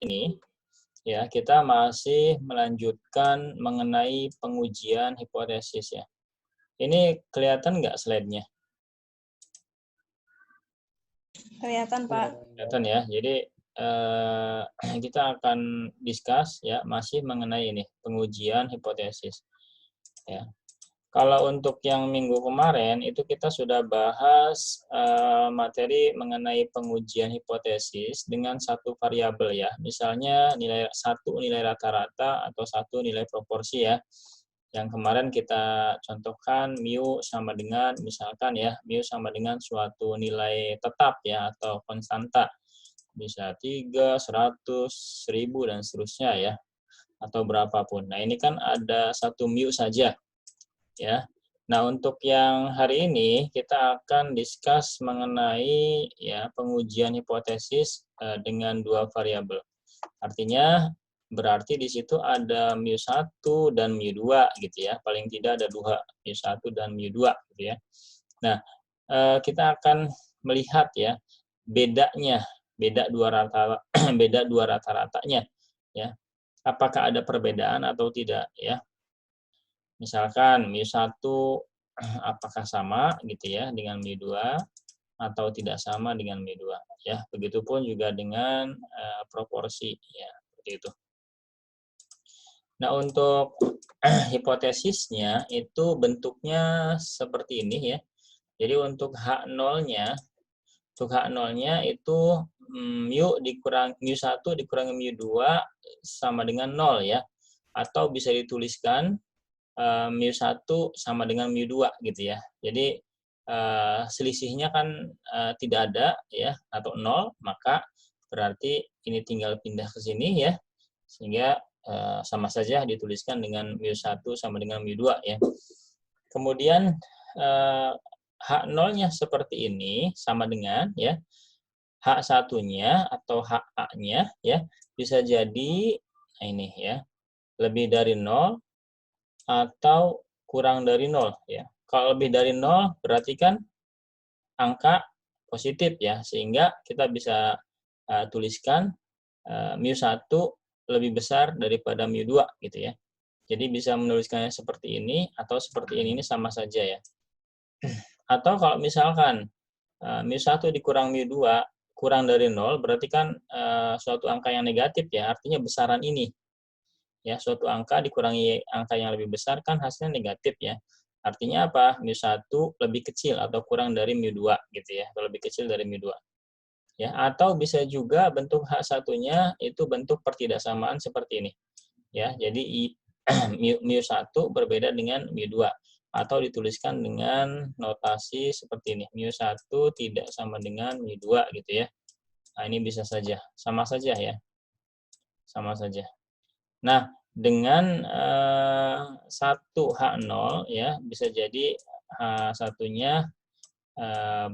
ini ya kita masih melanjutkan mengenai pengujian hipotesis ya. Ini kelihatan nggak slide-nya? Kelihatan, Pak. Kelihatan ya. Jadi kita akan discuss ya masih mengenai ini pengujian hipotesis ya. Kalau untuk yang minggu kemarin itu kita sudah bahas materi mengenai pengujian hipotesis dengan satu variabel ya. Misalnya satu nilai rata-rata atau satu nilai proporsi ya. Yang kemarin kita contohkan mu sama dengan misalkan ya, mu sama dengan suatu nilai tetap ya atau konstanta. Bisa 3, 100, 1000 dan seterusnya ya. Atau berapapun. Nah, ini kan ada satu mu saja ya. Nah, untuk yang hari ini kita akan discuss mengenai ya pengujian hipotesis dengan dua variabel. Artinya berarti di situ ada mu1 dan mu2 gitu ya. Paling tidak ada dua, mu1 dan mu2 gitu ya. Nah, kita akan melihat ya bedanya, beda dua rata-ratanya ya. Apakah ada perbedaan atau tidak ya? Misalkan mu1 apakah sama gitu ya dengan mu2 atau tidak sama dengan mu2 ya. Begitupun juga dengan proporsi ya, seperti itu. Nah, untuk hipotesisnya itu bentuknya seperti ini ya. Jadi untuk H0-nya, itu mu1 dikurangi mu2 sama dengan 0 ya. Atau bisa dituliskan mu1 sama dengan mu2 gitu ya. Jadi selisihnya kan tidak ada ya atau 0, maka berarti ini tinggal pindah ke sini ya. Sehingga sama saja dituliskan dengan mu1 sama dengan mu2 ya. Kemudian H0-nya seperti ini sama dengan ya H1-nya atau HA-nya ya bisa jadi nah ini ya lebih dari 0 atau kurang dari 0 ya. Kalau lebih dari 0 berarti kan angka positif ya, sehingga kita bisa tuliskan mu1 lebih besar daripada mu2 gitu ya. Jadi bisa menuliskannya seperti ini atau seperti ini sama saja ya. Atau kalau misalkan mu1 dikurang mu2 kurang dari 0 berarti kan suatu angka yang negatif ya, artinya besaran ini. Ya, suatu angka dikurangi angka yang lebih besar kan hasilnya negatif ya. Artinya apa? mu1 lebih kecil atau kurang dari mu2 gitu ya, atau lebih kecil dari mu2. Ya, atau bisa juga bentuk H1-nya itu bentuk pertidaksamaan seperti ini. Ya, jadi mu1 berbeda dengan mu2 atau dituliskan dengan notasi seperti ini. mu1 tidak sama dengan mu2 gitu ya. Nah, ini bisa saja, sama saja ya. Sama saja. Nah, dengan 1 H0 ya bisa jadi H1-nya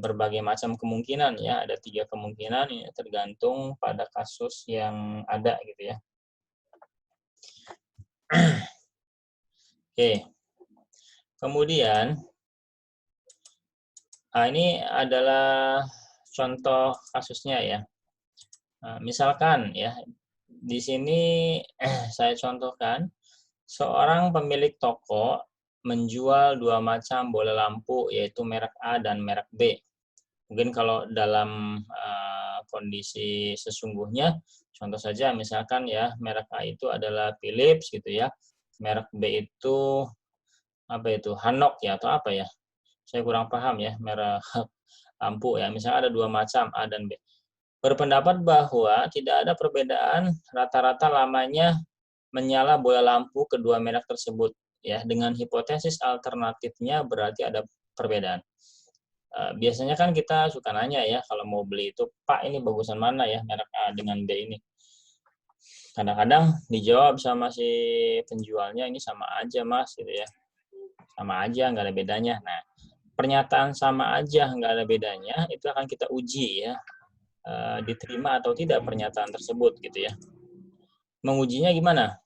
berbagai macam kemungkinan ya, ada 3 kemungkinan ya, tergantung pada kasus yang ada gitu ya. Oke. Kemudian ini adalah contoh kasusnya ya. Misalkan ya di sini saya contohkan seorang pemilik toko menjual 2 macam bola lampu yaitu merek A dan merek B. Mungkin kalau dalam kondisi sesungguhnya, contoh saja misalkan ya merek A itu adalah Philips gitu ya, merek B itu apa itu Hanok ya atau apa ya? Saya kurang paham ya merek lampu ya. Misalnya ada 2 macam A dan B. Berpendapat bahwa tidak ada perbedaan rata-rata lamanya menyala bola lampu kedua merek tersebut ya. Dengan hipotesis alternatifnya berarti ada perbedaan. Biasanya kan kita suka nanya ya kalau mau beli itu, Pak ini bagusan mana ya merek A dengan B ini. Kadang-kadang dijawab sama si penjualnya ini sama aja mas gitu ya. Sama aja nggak ada bedanya. Nah, pernyataan sama aja nggak ada bedanya itu akan kita uji ya. Diterima atau tidak pernyataan tersebut gitu ya. Mengujinya gimana?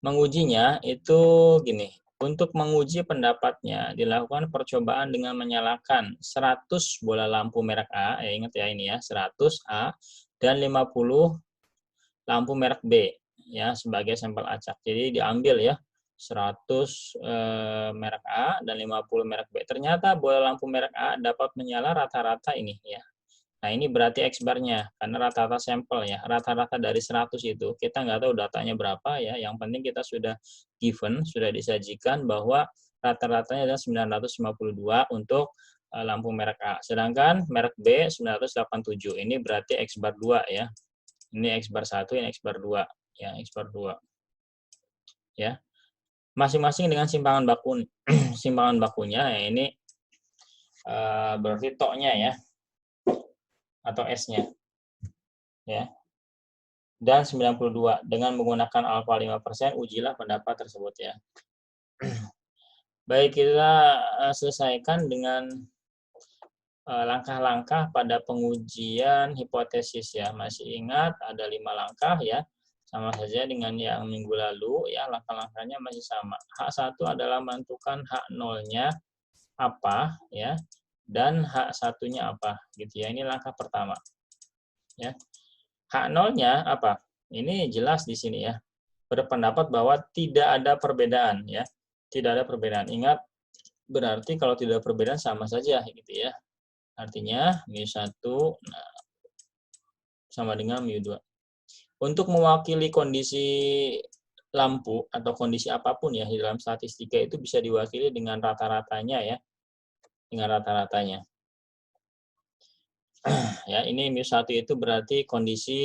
Mengujinya itu gini. Untuk menguji pendapatnya, dilakukan percobaan dengan menyalakan 100 bola lampu merek A, ingat ya ini ya, 100 A, dan 50 lampu merek B ya sebagai sampel acak. Jadi diambil ya 100 merek A dan 50 merek B. Ternyata bola lampu merek A dapat menyala rata-rata ini ya. Nah, ini berarti X bar-nya, karena rata-rata sampel ya, rata-rata dari 100 itu. Kita nggak tahu datanya berapa ya, yang penting kita sudah given, sudah disajikan bahwa rata-ratanya adalah 952 untuk lampu merek A. Sedangkan merek B 987, ini berarti X bar 2 ya. Ini X bar 1, ini X bar 2. Ya, X bar 2. Ya. Masing-masing dengan simpangan baku, simpangan bakunya, ya ini berarti toknya ya, atau S-nya. Ya. Dan 92. Dengan menggunakan alfa 5%, ujilah pendapat tersebut ya. Baik, kita selesaikan dengan langkah-langkah pada pengujian hipotesis ya. Masih ingat ada 5 langkah ya. Sama saja dengan yang minggu lalu ya, langkah-langkahnya masih sama. Hak 1 adalah menentukan hak nolnya apa ya, dan hak satunya apa gitu ya. Ini langkah pertama. Ya. Hak nolnya apa? Ini jelas di sini ya. Berpendapat bahwa tidak ada perbedaan ya. Tidak ada perbedaan. Ingat, berarti kalau tidak ada perbedaan sama saja gitu ya. Artinya mu1 sama dengan mu2. Untuk mewakili kondisi lampu atau kondisi apapun ya di dalam statistika itu bisa diwakili dengan rata-ratanya ya. Dengan rata-ratanya. Ya, ini mu1 itu berarti kondisi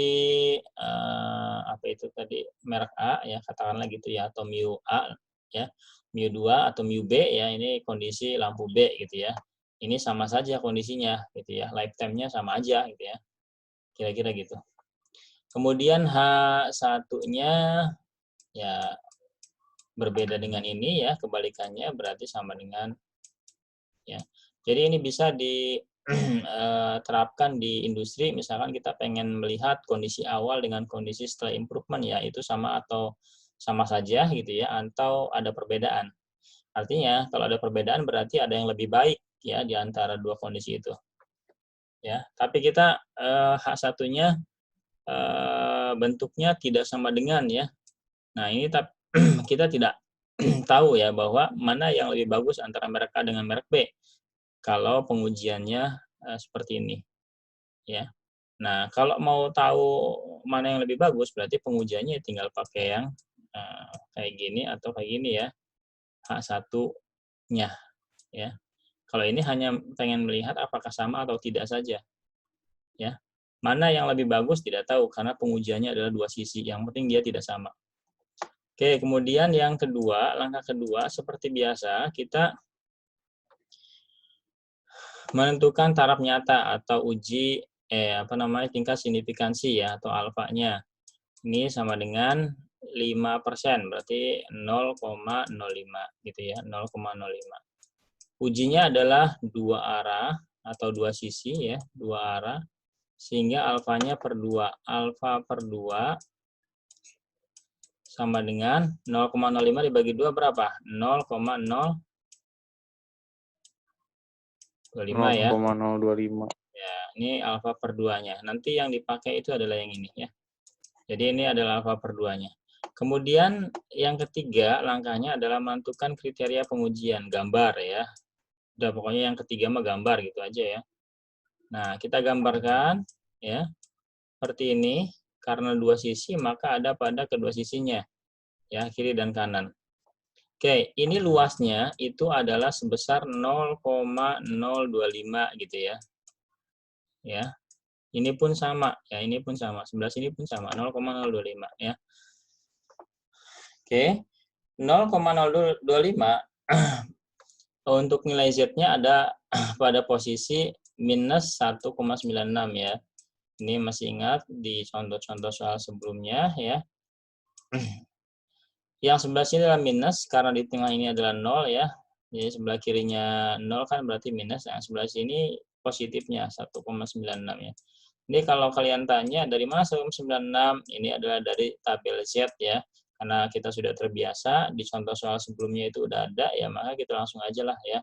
apa itu tadi merek A ya, katakanlah gitu ya, atau mu A ya, mu2 atau mu B ya, ini kondisi lampu B gitu ya. Ini sama saja kondisinya gitu ya, lifetime-nya sama aja gitu ya. Kira-kira gitu. Kemudian H1-nya ya berbeda dengan ini ya, kebalikannya berarti sama dengan ya. Jadi ini bisa diterapkan di industri, misalkan kita pengen melihat kondisi awal dengan kondisi setelah improvement ya, itu sama atau sama saja gitu ya, atau ada perbedaan. Artinya kalau ada perbedaan berarti ada yang lebih baik ya di antara dua kondisi itu. Ya, tapi kita H1-nya bentuknya tidak sama dengan ya. Nah, ini kita tidak tahu ya bahwa mana yang lebih bagus antara merek A dengan merek B. Kalau pengujiannya seperti ini ya. Nah, kalau mau tahu mana yang lebih bagus berarti pengujiannya tinggal pakai yang kayak gini atau kayak gini ya. H1-nya ya. Kalau ini hanya pengen melihat apakah sama atau tidak saja. Ya. Mana yang lebih bagus tidak tahu karena pengujiannya adalah dua sisi. Yang penting dia tidak sama. Oke, kemudian yang kedua, langkah kedua seperti biasa kita menentukan taraf nyata atau uji tingkat signifikansi ya atau alfanya. Ini sama dengan 5%, berarti 0,05 gitu ya, 0,05. Ujinya adalah dua arah atau dua sisi ya, dua arah sehingga alfanya per 2. Alfa per 2 sama dengan 0,05 dibagi 2 berapa? 0,025 ya. 0,025. Ya, ini alfa per 2-nya. Nanti yang dipakai itu adalah yang ini ya. Jadi ini adalah alfa per 2-nya. Kemudian yang ketiga langkahnya adalah menentukan kriteria pengujian, gambar ya. Udah pokoknya yang ketiga mah gambar gitu aja ya. Nah, kita gambarkan ya. Seperti ini, karena dua sisi maka ada pada kedua sisinya. Ya, kiri dan kanan. Oke, ini luasnya itu adalah sebesar 0,025 gitu ya. Ya. Ini pun sama, ya ini pun sama. Sebelah sini pun sama, 0,025 ya. Oke. 0,025 untuk nilai Z-nya ada pada posisi minus 1,96 ya. Ini masih ingat di contoh-contoh soal sebelumnya ya. Yang sebelah sini adalah minus karena di tengah ini adalah 0 ya. Jadi sebelah kirinya 0 kan berarti minus. Yang sebelah sini positifnya 1,96 ya. Ini kalau kalian tanya dari mana 1,96? Ini adalah dari tabel Z ya. Karena kita sudah terbiasa di contoh soal sebelumnya itu udah ada ya, maka kita langsung aja lah ya.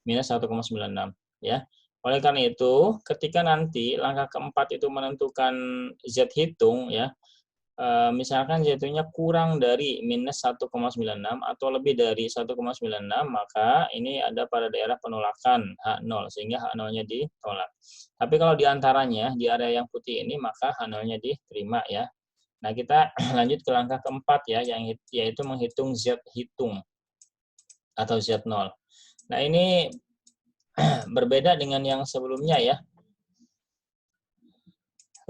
Minus 1,96 ya. Oleh karena itu, ketika nanti langkah keempat itu menentukan Z hitung ya, misalkan Z-nya kurang dari minus 1,96 atau lebih dari 1,96, maka ini ada pada daerah penolakan H0, sehingga H0-nya ditolak. Tapi kalau di antaranya, di area yang putih ini, maka H0-nya diterima ya. Nah, kita lanjut ke langkah keempat ya, yaitu menghitung Z hitung atau Z0. Nah, ini berbeda dengan yang sebelumnya ya.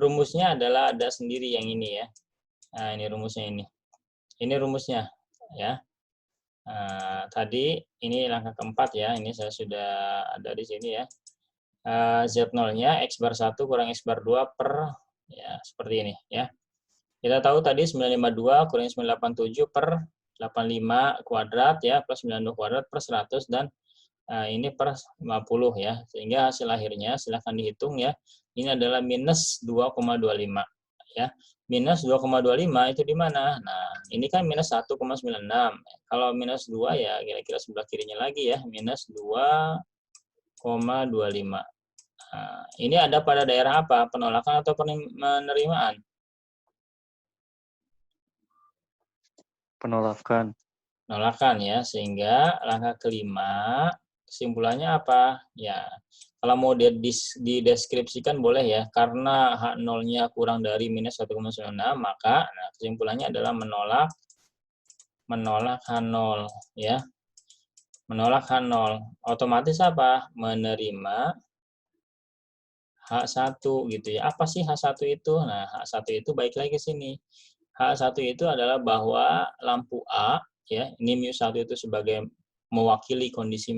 Rumusnya adalah ada sendiri yang ini ya. Nah, ini rumusnya ini. Ini rumusnya ya. Tadi ini langkah keempat ya. Ini saya sudah ada di sini ya. Z0-nya X bar 1 kurang X bar 2 per ya seperti ini ya. Kita tahu tadi 952 kurang 987 per 85 kuadrat ya plus 92 kuadrat per 100 dan ini per 50 ya. Sehingga hasil akhirnya silahkan dihitung ya. Ini adalah minus 2,25 ya. Minus 2,25 itu di mana? Nah, ini kan minus 1,96. Kalau minus 2 ya kira-kira sebelah kirinya lagi ya, minus 2,25. Nah, ini ada pada daerah apa? Penolakan atau penerimaan? Penolakan. Penolakan ya, sehingga langkah kelima kesimpulannya apa? Ya, kalau mau dideskripsikan boleh ya, karena H0-nya kurang dari minus 1,96, maka kesimpulannya adalah menolak H0 ya. Menolak H0. Otomatis apa? Menerima H1 gitu ya. Apa sih H1 itu? Nah, H1 itu baik lagi ke sini. H1 itu adalah bahwa lampu A ya, ini mu1 itu sebagai mewakili kondisi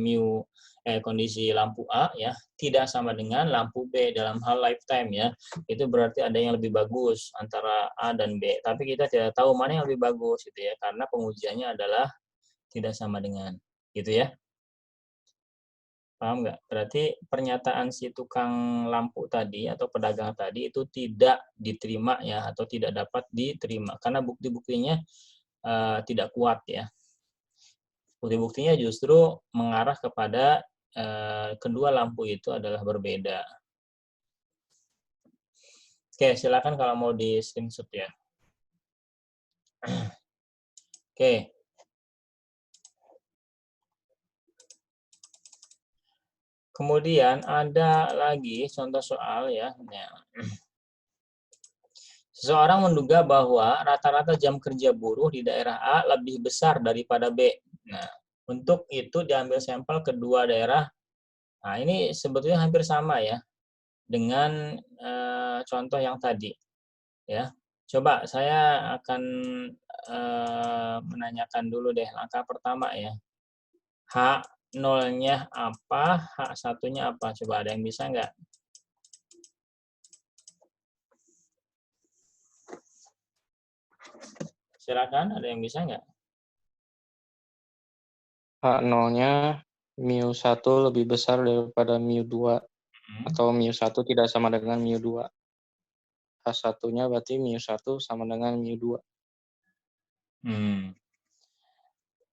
kondisi lampu A ya, tidak sama dengan lampu B dalam hal lifetime ya. Itu berarti ada yang lebih bagus antara A dan B. Tapi kita tidak tahu mana yang lebih bagus gitu ya, karena pengujiannya adalah tidak sama dengan gitu ya. Paham nggak? Berarti pernyataan si tukang lampu tadi atau pedagang tadi itu tidak diterima ya, atau tidak dapat diterima karena bukti-buktinya tidak kuat ya. Bukti-buktinya justru mengarah kepada kedua lampu itu adalah berbeda. Oke, silakan kalau mau di screenshot ya. Oke. Kemudian ada lagi contoh soal ya. Seseorang menduga bahwa rata-rata jam kerja buruh di daerah A lebih besar daripada B. Nah, untuk itu diambil sampel kedua daerah. Nah, ini sebetulnya hampir sama ya dengan contoh yang tadi. Ya, coba saya akan menanyakan dulu deh langkah pertama ya. H0-nya apa, H1-nya apa? Coba ada yang bisa nggak? Silakan, ada yang bisa nggak? H0-nya mu1 lebih besar daripada mu2 atau mu1 tidak sama dengan mu2. H1-nya berarti mu1 sama dengan mu2.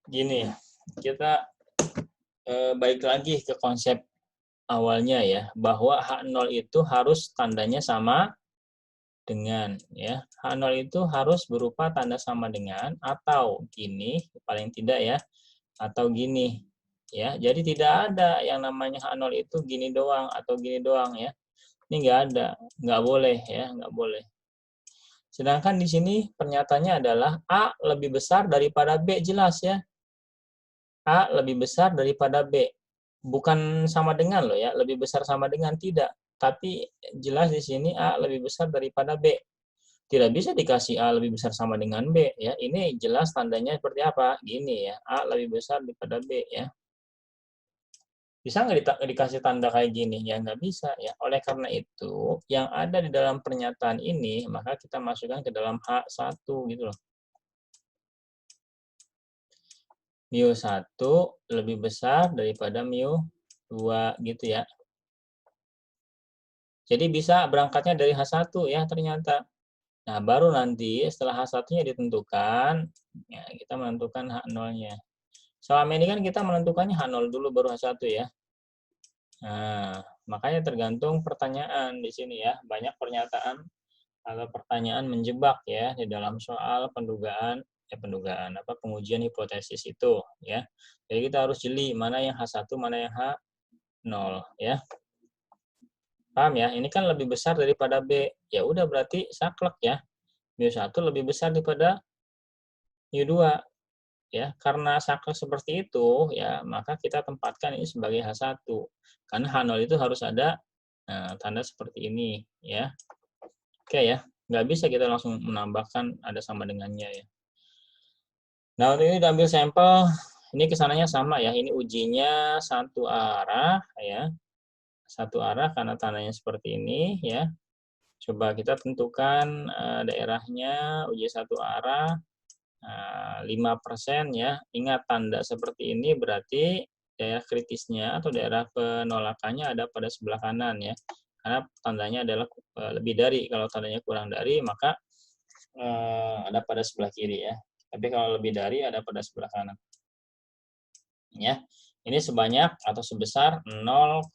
Gini, kita balik lagi ke konsep awalnya ya, bahwa H0 itu harus tandanya sama dengan ya. H0 itu harus berupa tanda sama dengan atau gini, paling tidak ya, atau gini ya. Jadi tidak ada yang namanya H0 itu gini doang atau gini doang ya. Ini nggak ada, nggak boleh ya, nggak boleh. Sedangkan di sini pernyataannya adalah A lebih besar daripada B, jelas ya. A lebih besar daripada B. Bukan sama dengan loh ya, lebih besar sama dengan tidak. Tapi jelas di sini A lebih besar daripada B. Tidak bisa dikasih A lebih besar sama dengan B ya. Ini jelas tandanya seperti apa? Gini ya, A lebih besar daripada B ya. Bisa nggak dikasih tanda kayak gini? Ya nggak bisa ya. Oleh karena itu, yang ada di dalam pernyataan ini, maka kita masukkan ke dalam H1 gitu loh. mu1 lebih besar daripada mu2 gitu ya. Jadi bisa berangkatnya dari H1 ya ternyata. Nah, baru nanti setelah H1-nya ditentukan, ya, kita menentukan H0-nya. Selama ini kan kita menentukannya H0 dulu baru H1 ya. Nah, Makanya tergantung pertanyaan di sini ya. Banyak pernyataan atau pertanyaan menjebak ya di dalam soal pengujian hipotesis itu ya. Jadi kita harus jeli mana yang H1, mana yang H0 ya. Paham ya? Ini kan lebih besar daripada B. Ya udah berarti saklek ya. mu1 lebih besar daripada mu2 ya. Karena saklek seperti itu ya, maka kita tempatkan ini sebagai H1. Karena H0 itu harus ada tanda seperti ini ya. Oke ya. Nggak bisa kita langsung menambahkan ada sama dengannya ya. Nah, untuk ini diambil sampel, ini kesananya sama ya, ini ujinya satu arah ya, satu arah karena tandanya seperti ini ya. Coba kita tentukan daerahnya uji satu arah 5% ya. Ingat tanda seperti ini berarti daerah kritisnya atau daerah penolakannya ada pada sebelah kanan ya. Karena tandanya adalah lebih dari, kalau tandanya kurang dari maka ada pada sebelah kiri ya. Tapi kalau lebih dari ada pada sebelah kanan. Ya. Ini sebanyak atau sebesar 0,05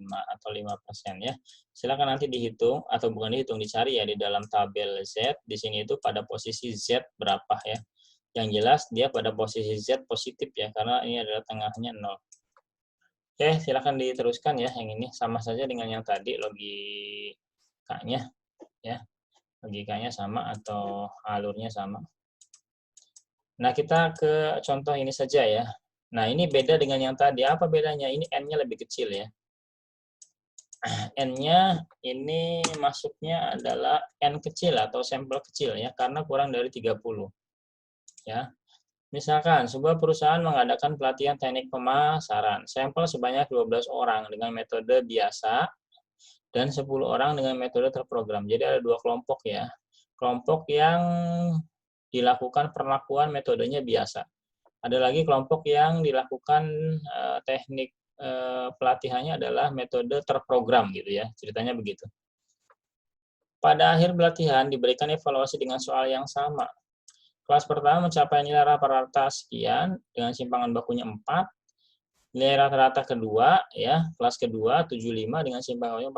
atau 5% ya. Silakan nanti dihitung atau bukan dihitung, dicari ya di dalam tabel Z. Di sini itu pada posisi Z berapa ya. Yang jelas dia pada posisi Z positif ya karena ini adalah tengahnya 0. Oke, silakan diteruskan ya. Yang ini sama saja dengan yang tadi logikanya ya. Logikanya sama atau alurnya sama. Nah, kita ke contoh ini saja ya. Nah, ini beda dengan yang tadi. Apa bedanya? Ini N-nya lebih kecil ya. N-nya ini masuknya adalah N kecil atau sampel kecil ya, karena kurang dari 30. Ya. Misalkan, sebuah perusahaan mengadakan pelatihan teknik pemasaran. Sampel sebanyak 12 orang dengan metode biasa dan 10 orang dengan metode terprogram. Jadi ada dua kelompok ya. Kelompok yang dilakukan perlakuan metodenya biasa. Ada lagi kelompok yang dilakukan teknik pelatihannya adalah metode terprogram gitu ya, ceritanya begitu. Pada akhir pelatihan diberikan evaluasi dengan soal yang sama. Kelas pertama mencapai nilai rata-rata sekian dengan simpangan bakunya 4. Nilai rata-rata kedua ya, kelas kedua 75 dengan simpangan bakunya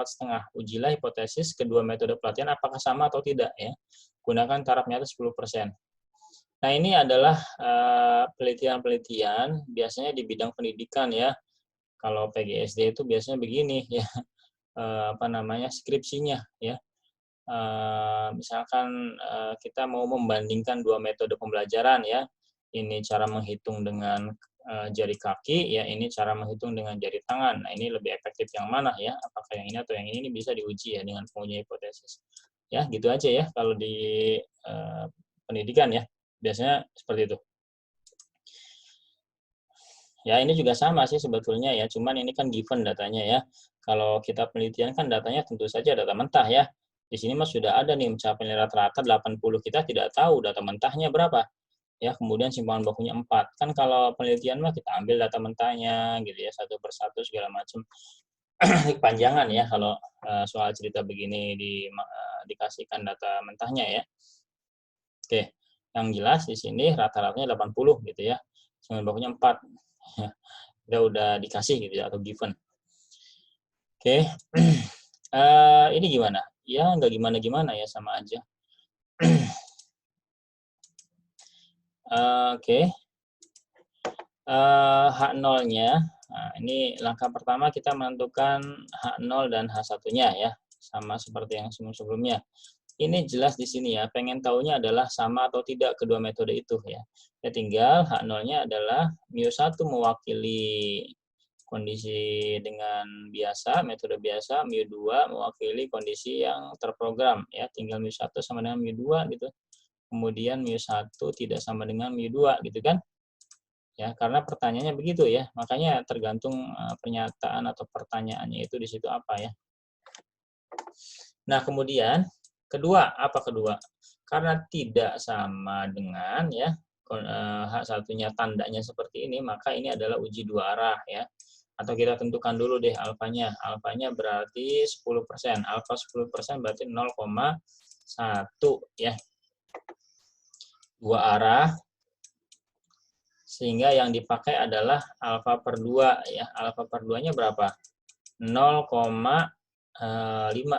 4,5. Ujilah hipotesis kedua metode pelatihan apakah sama atau tidak ya. Gunakan taraf nyata 10%. Nah, ini adalah penelitian-penelitian biasanya di bidang pendidikan ya. Kalau PGSD itu biasanya begini ya, skripsinya ya. Misalkan kita mau membandingkan dua metode pembelajaran ya. Ini cara menghitung dengan jari kaki ya, ini cara menghitung dengan jari tangan. Nah, ini lebih efektif yang mana ya? Apakah yang ini atau yang ini bisa diuji ya dengan pengujian hipotesis. Ya, gitu aja ya kalau di pendidikan ya. Biasanya seperti itu. Ya, ini juga sama sih sebetulnya ya, cuman ini kan given datanya ya. Kalau kita penelitian kan datanya tentu saja data mentah ya. Di sini mas sudah ada nih mencapai nilai rata-rata 80, kita tidak tahu data mentahnya berapa. Ya, kemudian simpangan bakunya 4. Kan kalau penelitian mah kita ambil data mentahnya gitu ya, satu persatu segala macam. Kepanjangan ya kalau soal cerita begini dikasihkan data mentahnya ya. Oke. Yang jelas di sini rata-ratanya 80 gitu ya. Simpangan bakunya 4. Udah dikasih gitu ya, atau given. Oke. Ini gimana? Ya, nggak gimana-gimana ya, sama aja. Oke. H0-nya, nah, ini langkah pertama kita menentukan H0 dan H1-nya ya, sama seperti yang sebelumnya. Ini jelas di sini ya, pengen tahunya adalah sama atau tidak kedua metode itu ya. Ya tinggal H0-nya adalah mu1 mewakili kondisi dengan biasa, metode biasa, mu2 mewakili kondisi yang terprogram ya, tinggal mu1 sama dengan mu2 gitu. Kemudian mu1 tidak sama dengan mu2 gitu kan. Ya, karena pertanyaannya begitu ya. Makanya tergantung pernyataan atau pertanyaannya itu di situ apa ya. Nah, kemudian kedua, apa kedua? Karena tidak sama dengan ya, H1-nya tandanya seperti ini, maka ini adalah uji dua arah ya. Atau kita tentukan dulu deh alfanya. Alfanya berarti 10%. Alfa 10% berarti 0,1 ya. Dua arah. Sehingga yang dipakai adalah alfa per 2 ya. Alfa per 2-nya berapa? 0,5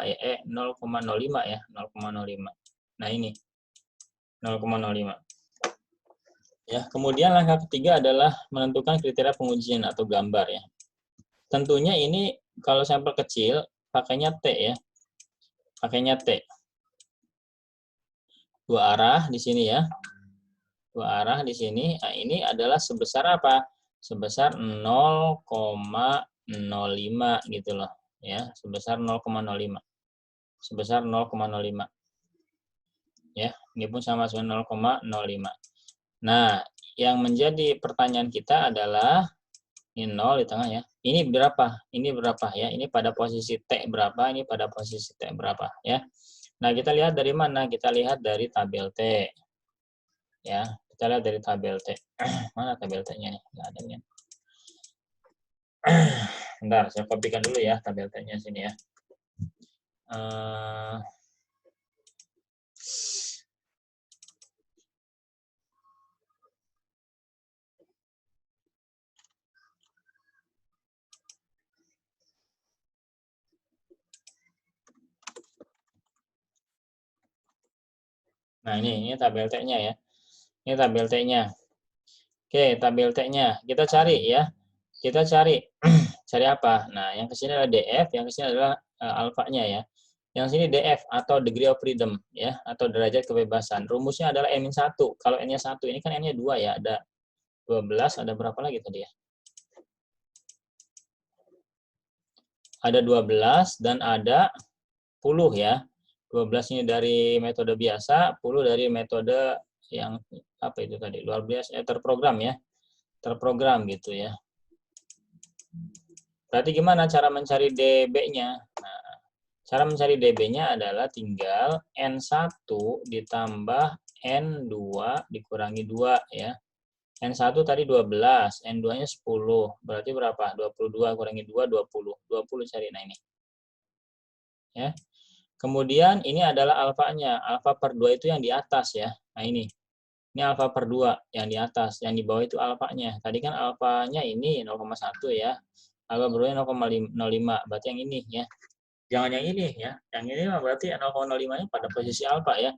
ya, 0,05 ya, 0,05. Nah, ini 0,05. Ya, kemudian langkah ketiga adalah menentukan kriteria pengujian atau gambar ya. Tentunya ini kalau sampel kecil pakainya T ya. Pakainya T. Dua arah di sini ya. Dua arah di sini. Nah, ini adalah sebesar apa? Sebesar 0,05 gitu loh ya, sebesar 0,05. Sebesar 0,05. Ya, ini pun sama dengan 0,05. Nah, yang menjadi pertanyaan kita adalah ini 0 di tengah ya. Ini berapa? Ini berapa ya? Ini pada posisi T berapa? Ini pada posisi T berapa ya? Nah, kita lihat dari mana? Kita lihat dari tabel T. Ya, kita lihat dari tabel T. Mana tabel T-nya nih? Nggak ada nih. Bentar, saya kopikan dulu ya tabel T-nya sini ya. Nah, ini tabel T-nya ya. Ini tabel T-nya. Oke, tabel T-nya. Kita cari ya. Kita cari. Cari apa? Nah, yang ke sini adalah DF, yang ke sini adalah alfanya ya. Yang sini DF atau degree of freedom ya, atau derajat kebebasan. Rumusnya adalah N-1. Kalau N-nya 1, ini kan N-nya 2 ya. Ada 12, ada berapa lagi tadi ya? Ada 12 dan ada 10 ya. 12 ini dari metode biasa, 10 dari metode yang apa itu tadi? Luar biasa, terprogram ya. Terprogram gitu ya. Berarti gimana cara mencari DB-nya? Nah, cara mencari DB-nya adalah tinggal N1 ditambah N2 dikurangi 2 ya. N1 tadi 12, N2-nya 10. Berarti berapa? 22 kurangi 2, 20. 20 cari, nah ini. Ya. Kemudian ini adalah alfanya. Alfa per 2 itu yang di atas ya. Nah ini. Ini alfa per 2 yang di atas. Yang di bawah itu alfanya. Tadi kan alfanya ini 0,1 ya. Alfa per 2 0,05. Berarti yang ini ya. Jangan yang ini ya. Yang ini berarti 0,05-nya pada posisi alfa ya.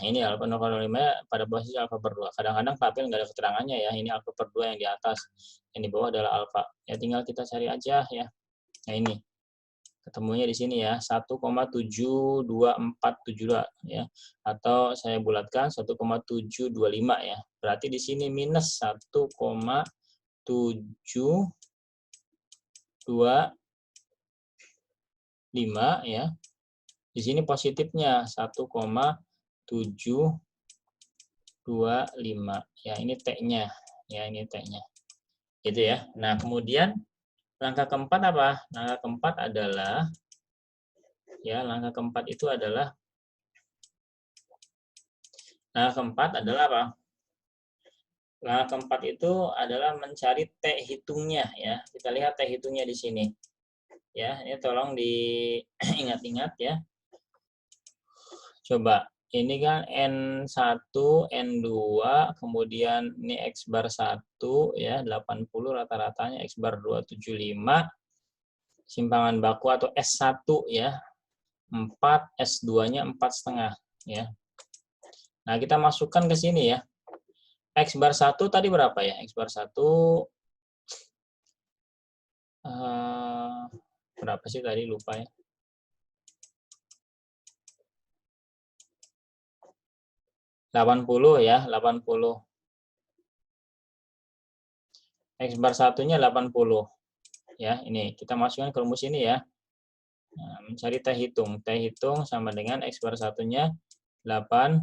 Ini alfa 0,05 pada posisi alfa per 2. Kadang-kadang tabel nggak ada keterangannya ya. Ini alfa per 2 yang di atas. Yang di bawah adalah alfa. Ya tinggal kita cari aja ya. Nah ini. Ketemunya di sini ya, 1,72472 ya. Atau saya bulatkan 1,725 ya. Berarti di sini minus 1,725 ya. Di sini positifnya 1,725 ya. Ini T-nya ya, ini T-nya. Gitu ya. Nah, kemudian langkah keempat apa? Langkah keempat adalah langkah keempat apa? Langkah keempat itu adalah mencari T hitungnya ya. Kita lihat T hitungnya di sini. Ya, ini tolong diingat-ingat ya. Coba, ini kan N1, N2, kemudian ini X bar 1 ya, 80 rata-ratanya, X bar 2 75. Simpangan baku atau S1 ya, 4, S2-nya 4,5 ya. Nah, kita masukkan ke sini ya. X bar 1 tadi berapa ya? X bar 1 berapa sih tadi, lupa ya. Ya, 80. X bar 1-nya 80. Ya, ini kita masukkan ke rumus ini ya. Nah, mencari T hitung. T hitung sama dengan X bar 1-nya 80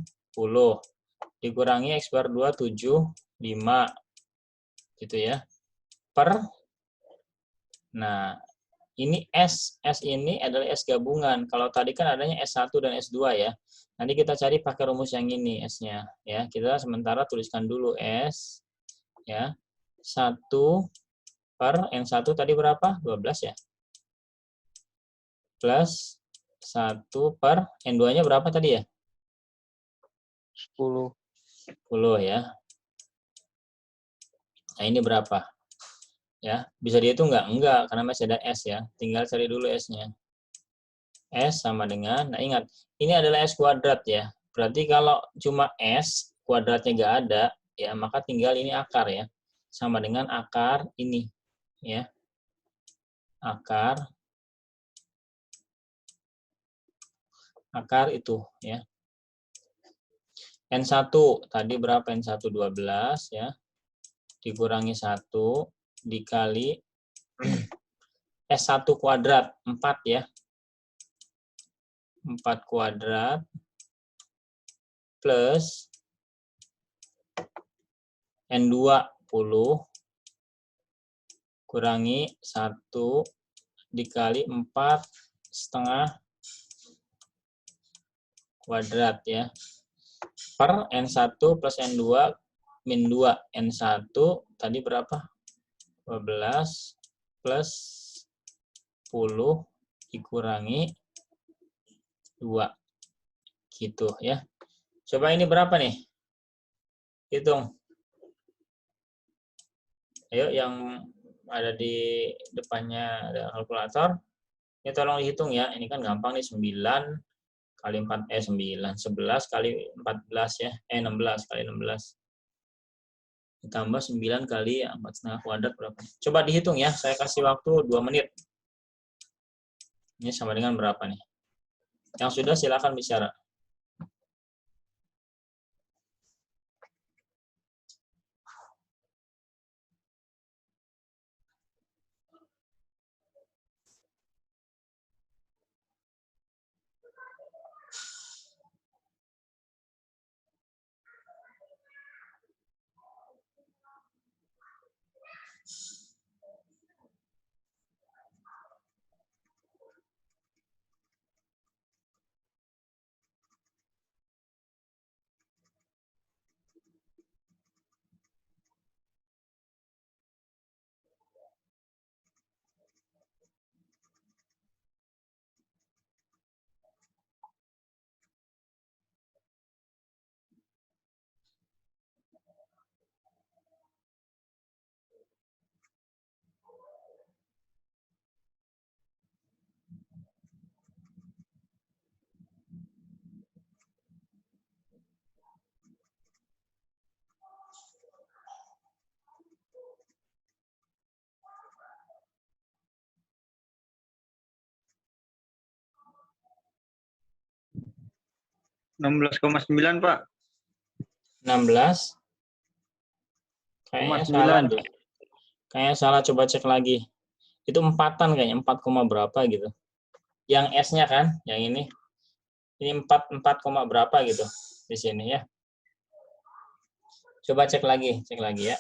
dikurangi X bar 2 75 gitu ya. Per, nah ini S ini adalah S gabungan. Kalau tadi kan adanya S1 dan S2 ya. Nanti kita cari pakai rumus yang ini S-nya ya. Kita sementara tuliskan dulu S ya. 1 per N1 tadi berapa? 12 ya. Plus 1 per N2-nya berapa tadi ya? 10. 10 ya. Nah, ini berapa? Ya, bisa dihitung nggak? Enggak, karena masih ada S ya. Tinggal cari dulu S-nya. S sama dengan, nah ingat, ini adalah S kuadrat ya. Berarti kalau cuma S kuadratnya nggak ada, ya maka tinggal ini akar ya. Sama dengan akar ini, ya. Akar itu ya. N1 tadi berapa? N1 12 ya. Dikurangi 1 dikali S1 kuadrat 4 ya. 4 kuadrat plus N2 10 kurangi 1 dikali 4 setengah kuadrat ya. Per N1 plus N2 min 2. N1 tadi berapa? 12 plus 10 dikurangi 2. Gitu ya. Coba ini berapa nih? Hitung. Ayo yang ada di depannya ada kalkulator. Ini tolong dihitung ya. Ini kan gampang nih 9 kali 4 9 11 kali 14 ya. 16 kali 16. Ditambah 9 kali 4,5 kuadrat berapa? Coba dihitung ya. Saya kasih waktu 2 menit. Ini sama dengan berapa nih? Yang sudah silakan bicara. 16,9 Pak. 16. Kayaknya salah deh. Kayaknya salah, coba cek lagi. Itu empatan kayaknya, 4, berapa gitu. Yang S-nya kan, yang ini. Ini 4 berapa gitu di sini ya. Coba cek lagi ya.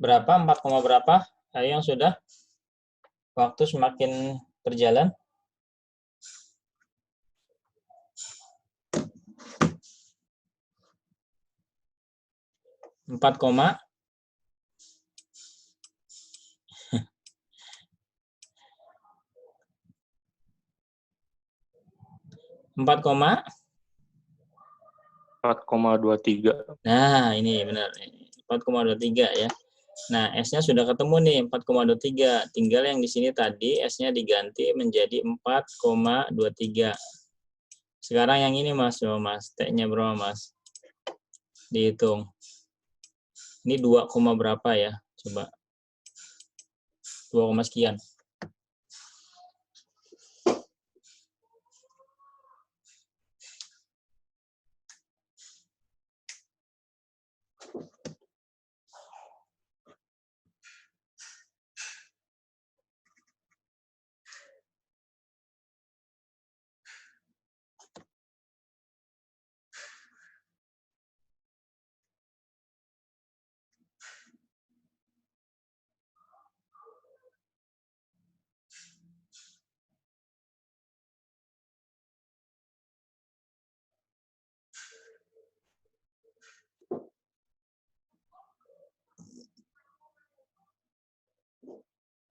Berapa? 4, berapa? Ayo yang sudah. Waktu semakin berjalan. 4, 4,23. Nah, ini benar. 4,23 ya. Nah, S-nya sudah ketemu nih, 4,23. Tinggal yang di sini tadi S-nya diganti menjadi 4,23. Sekarang yang ini Mas, oh, Mas. T-nya berapa Mas? Dihitung. Ini 2, berapa ya? Coba. 2, sekian.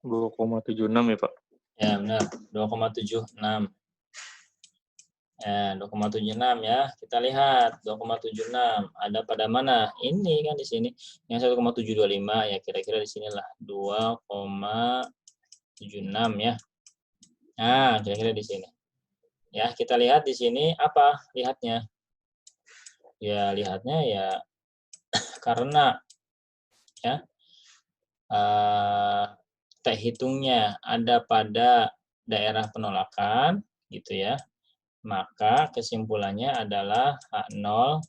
2,76 ya, Pak? Ya, benar. 2,76. 2,76 ya. Kita lihat 2,76 ada pada mana? Ini kan di sini. Yang 1,725 ya, kira-kira di sinilah 2,76 ya. Nah, kira-kira di sini. Ya, kita lihat di sini apa lihatnya? Ya, lihatnya ya karena ya tak hitungnya ada pada daerah penolakan gitu ya. Maka kesimpulannya adalah H0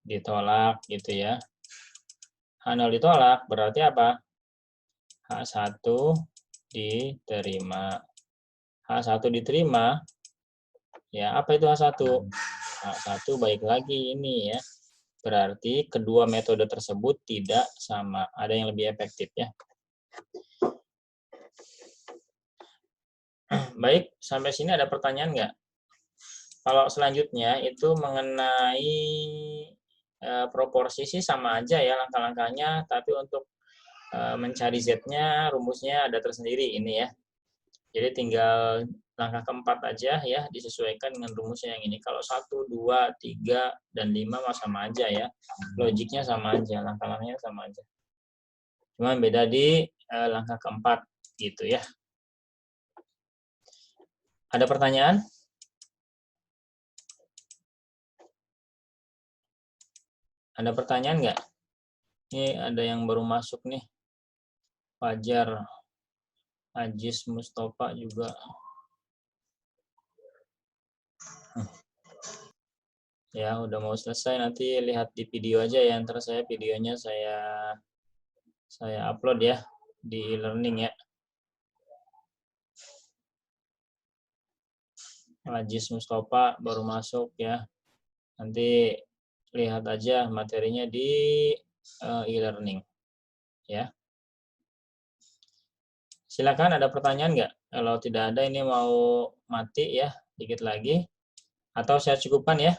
ditolak gitu ya. H0 ditolak berarti apa? H1 diterima. H1 diterima, ya apa itu H1? H1 baik lagi ini ya. Berarti kedua metode tersebut tidak sama. Ada yang lebih efektif ya. Baik, sampai sini ada pertanyaan nggak? Kalau selanjutnya itu mengenai proporsi sih sama aja ya langkah-langkahnya, tapi untuk mencari Z-nya rumusnya ada tersendiri ini ya. Jadi tinggal langkah keempat aja ya disesuaikan dengan rumusnya yang ini. Kalau 1, 2, 3, dan 5 mah sama aja ya. Logiknya sama aja, langkah-langkahnya sama aja. Cuma beda di langkah keempat gitu ya. Ada pertanyaan? Ada pertanyaan nggak? Ini ada yang baru masuk nih. Fajar, Ajis, Mustafa juga. Ya, udah mau selesai. Nanti lihat di video aja ya. Ntar saya videonya saya upload ya di e-learning ya. Ajis Mustafa baru masuk ya. Nanti lihat aja materinya di e-learning ya. Silakan, ada pertanyaan nggak? Kalau tidak ada ini mau mati ya dikit lagi. Atau saya cukupkan ya.